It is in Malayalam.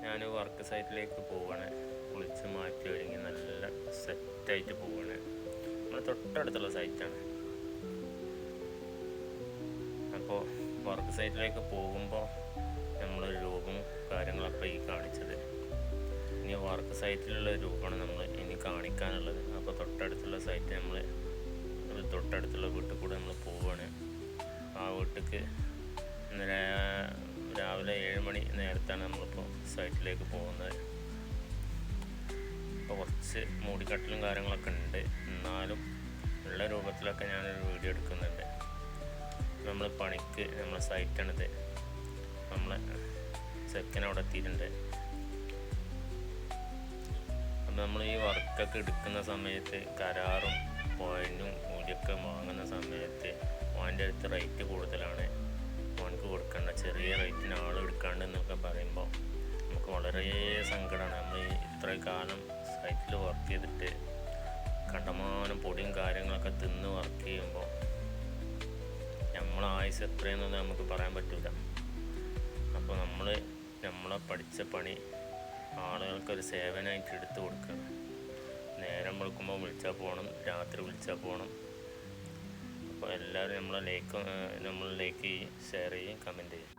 ഞാൻ വർക്ക് സൈറ്റിലേക്ക് പോവുകയാണ്. കുളിച്ച് മാറ്റി ഒരുങ്ങി നല്ല സെറ്റായിട്ട് പോവുകയാണ്. നമ്മൾ തൊട്ടടുത്തുള്ള സൈറ്റാണ്. അപ്പോൾ വർക്ക് സൈറ്റിലേക്ക് പോകുമ്പോൾ നമ്മളൊരു രൂപവും കാര്യങ്ങളൊക്കെ ഈ കാണിച്ചത്. ഇനി വർക്ക് സൈറ്റിലുള്ള രൂപമാണ് നമ്മൾ ഇനി കാണിക്കാനുള്ളത്. അപ്പോൾ തൊട്ടടുത്തുള്ള സൈറ്റ് നമ്മൾ തൊട്ടടുത്തുള്ള വീട്ടിൽ കൂടെ നമ്മൾ പോവുകയാണ്. ആ വീട്ടിലേക്ക് രാവിലെ 7 മണി നേരത്താണ് നമ്മളിപ്പോൾ സൈറ്റിലേക്ക് പോകുന്നത്. ഇപ്പോൾ കുറച്ച് മൂടിക്കട്ടലും കാര്യങ്ങളൊക്കെ ഉണ്ട്, എന്നാലും ഉള്ള രൂപത്തിലൊക്കെ ഞാനൊരു വീഡിയോ എടുക്കുന്നുണ്ട്. നമ്മൾ പണിക്ക് നമ്മളെ സൈറ്റാണിത്. നമ്മളെ ചെക്കൻ അവിടെ എത്തിയിട്ടുണ്ട്. അപ്പം നമ്മൾ ഈ വർക്കൊക്കെ എടുക്കുന്ന സമയത്ത് കരാറും പോയിന്റും കൂലിയൊക്കെ വാങ്ങുന്ന സമയത്ത് ഓൻ്റെ അടുത്ത് റേറ്റ് കൂടുതലാണ്. ഓനക്ക് കൊടുക്കേണ്ട ചെറിയ റേറ്റിന് ആൾ എടുക്കാണ്ടെന്നൊക്കെ പറയുമ്പോൾ നമുക്ക് വളരെ സങ്കടമാണ്. നമ്മൾ ഇത്ര കാലം സൈറ്റിൽ വർക്ക് ചെയ്തിട്ട് കണ്ടമാനം പൊടിയും കാര്യങ്ങളൊക്കെ തിന്ന് വർക്ക് ചെയ്യുമ്പോൾ നമ്മളെ ആയുസ് എത്രയെന്നൊന്നും നമുക്ക് പറയാൻ പറ്റില്ല. അപ്പോൾ നമ്മളെ പഠിച്ച പണി ആളുകൾക്കൊരു സേവനമായിട്ട് എടുത്തു കൊടുക്കണം. നേരം വെളുക്കുമ്പോൾ വിളിച്ചാൽ പോകണം, രാത്രി വിളിച്ചാൽ പോകണം. അപ്പോൾ എല്ലാവരും നമ്മളെ ലൈക്ക് ഷെയർ ചെയ്യും, കമൻറ്റ് ചെയ്യും.